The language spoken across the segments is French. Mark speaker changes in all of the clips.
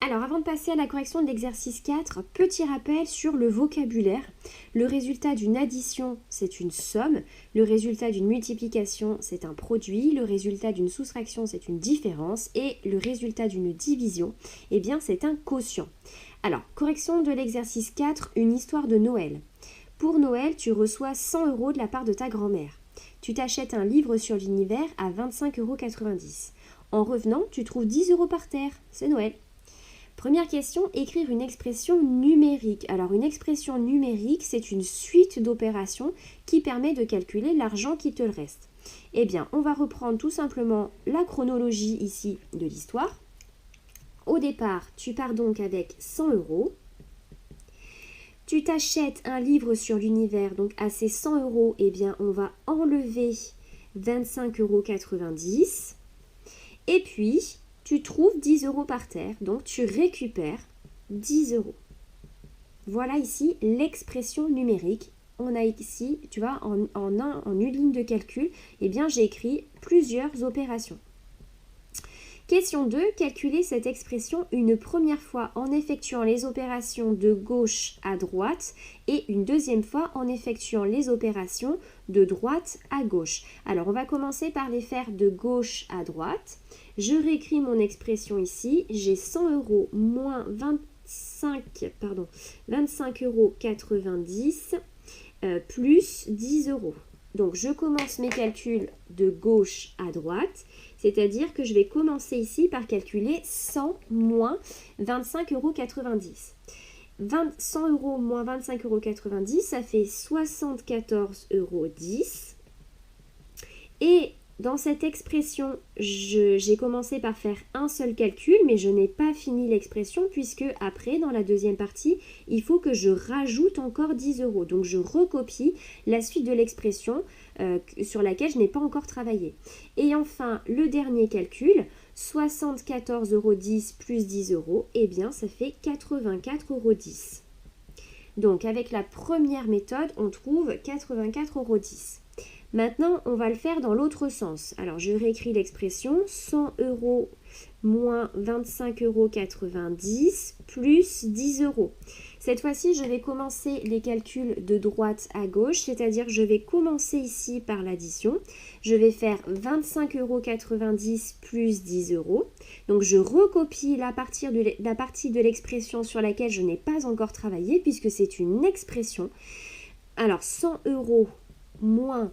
Speaker 1: Alors, avant de passer à la correction de l'exercice 4, petit rappel sur le vocabulaire. Le résultat d'une addition, c'est une somme. Le résultat d'une multiplication, c'est un produit. Le résultat d'une soustraction, c'est une différence. Et le résultat d'une division, eh bien, c'est un quotient. Alors, correction de l'exercice 4, une histoire de Noël. Pour Noël, tu reçois 100 € de la part de ta grand-mère. Tu t'achètes un livre sur l'univers à 25,90 €. En revenant, tu trouves 10 € par terre. C'est Noël. Première question, écrire une expression numérique. Alors une expression numérique, c'est une suite d'opérations qui permet de calculer l'argent qui te reste. Eh bien, on va reprendre tout simplement la chronologie ici de l'histoire. Au départ, tu pars donc avec 100 €. Tu t'achètes un livre sur l'univers, donc à ces 100 €, eh bien, on va enlever 25,90 €. Et puis, tu trouves 10 € par terre, donc tu récupères 10 €. Voilà ici l'expression numérique. On a ici, tu vois, en une ligne de calcul, eh bien j'ai écrit plusieurs opérations. Question 2, calculer cette expression une première fois en effectuant les opérations de gauche à droite et une deuxième fois en effectuant les opérations de droite à gauche. Alors on va commencer par les faire de gauche à droite. Je réécris mon expression ici. J'ai 100 € moins 25,90 € plus 10 €. Donc je commence mes calculs de gauche à droite, c'est-à-dire que je vais commencer ici par calculer 100 moins 25,90 €. 100 € moins 25,90 €, ça fait 74,10 €. Et dans cette expression, j'ai commencé par faire un seul calcul, mais je n'ai pas fini l'expression puisque après, dans la deuxième partie, il faut que je rajoute encore 10 €. Donc je recopie la suite de l'expression sur laquelle je n'ai pas encore travaillé. Et enfin, le dernier calcul, 74,10 € plus 10 €, eh bien ça fait 84,10 €. Donc avec la première méthode, on trouve 84,10 €. Maintenant, on va le faire dans l'autre sens. Alors, je réécris l'expression 100 € moins 25,90 € plus 10 € Cette fois-ci, je vais commencer les calculs de droite à gauche, c'est-à-dire je vais commencer ici par l'addition. Je vais faire 25,90 € plus 10 €. Donc, je recopie la partie de l'expression sur laquelle je n'ai pas encore travaillé puisque c'est une expression. Alors, 100 € moins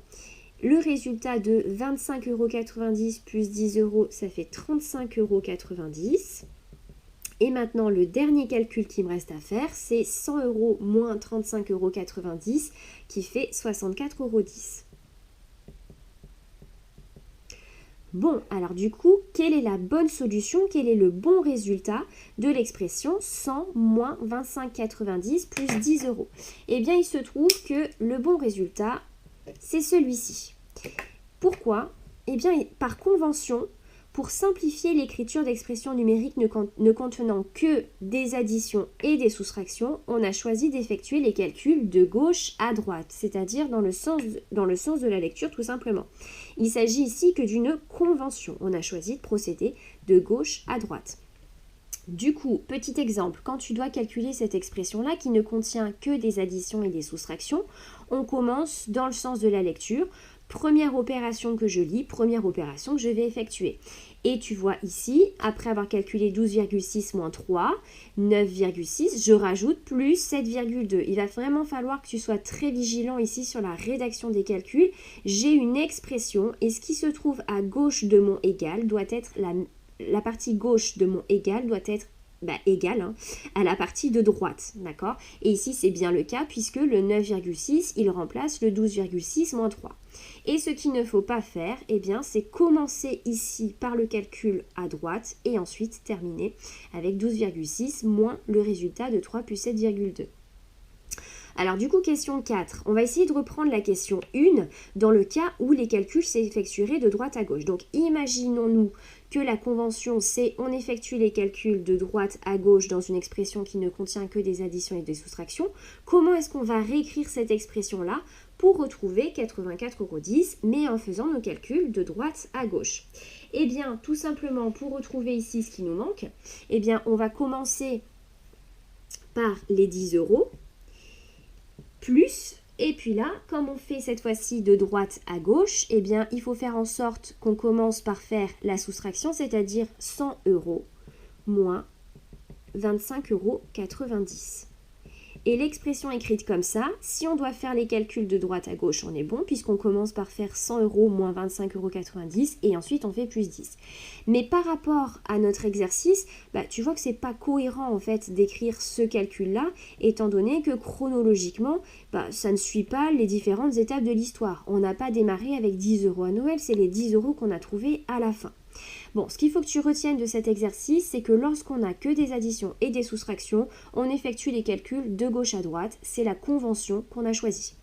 Speaker 1: le résultat de 25,90 € plus 10 €, ça fait 35,90 €. Et maintenant, le dernier calcul qui me reste à faire, c'est 100 € moins 35,90 € qui fait 64,10 €. Bon, alors du coup, quelle est la bonne solution? Quel est le bon résultat de l'expression 100 moins 25,90 plus 10 €? Eh bien, il se trouve que le bon résultat, c'est celui-ci. Pourquoi? Eh bien, par convention, pour simplifier l'écriture d'expressions numériques ne contenant que des additions et des soustractions, on a choisi d'effectuer les calculs de gauche à droite, c'est-à-dire dans le sens de la lecture tout simplement. Il s'agit ici que d'une convention. On a choisi de procéder de gauche à droite. Du coup, petit exemple, quand tu dois calculer cette expression-là qui ne contient que des additions et des soustractions, on commence dans le sens de la lecture. Première opération que je lis, première opération que je vais effectuer. Et tu vois ici, après avoir calculé 12,6 moins 3, 9,6, je rajoute plus 7,2. Il va vraiment falloir que tu sois très vigilant ici sur la rédaction des calculs. J'ai une expression et ce qui se trouve à gauche de mon égal doit être la partie gauche de mon égal doit être égale à la partie de droite, d'accord? Et ici, c'est bien le cas puisque le 9,6, il remplace le 12,6 moins 3. Et ce qu'il ne faut pas faire, eh bien, c'est commencer ici par le calcul à droite et ensuite terminer avec 12,6 moins le résultat de 3 plus 7,2. Alors du coup, question 4, on va essayer de reprendre la question 1 dans le cas où les calculs s'effectueraient de droite à gauche. Donc imaginons-nous que la convention c'est on effectue les calculs de droite à gauche dans une expression qui ne contient que des additions et des soustractions. Comment est-ce qu'on va réécrire cette expression-là pour retrouver 84,10 €, mais en faisant nos calculs de droite à gauche. Eh bien, tout simplement, pour retrouver ici ce qui nous manque, eh bien, on va commencer par les 10 € plus, et puis là, comme on fait cette fois-ci de droite à gauche, eh bien, il faut faire en sorte qu'on commence par faire la soustraction, c'est-à-dire 100 € moins 25,90 €. Et l'expression écrite comme ça, si on doit faire les calculs de droite à gauche, on est bon, puisqu'on commence par faire 100 € moins 25,90 € et ensuite on fait plus 10. Mais par rapport à notre exercice, tu vois que c'est pas cohérent en fait d'écrire ce calcul-là, étant donné que chronologiquement, ça ne suit pas les différentes étapes de l'histoire. On n'a pas démarré avec 10 € à Noël, c'est les 10 € qu'on a trouvés à la fin. Bon, ce qu'il faut que tu retiennes de cet exercice, c'est que lorsqu'on n'a que des additions et des soustractions, on effectue les calculs de gauche à droite. C'est la convention qu'on a choisie.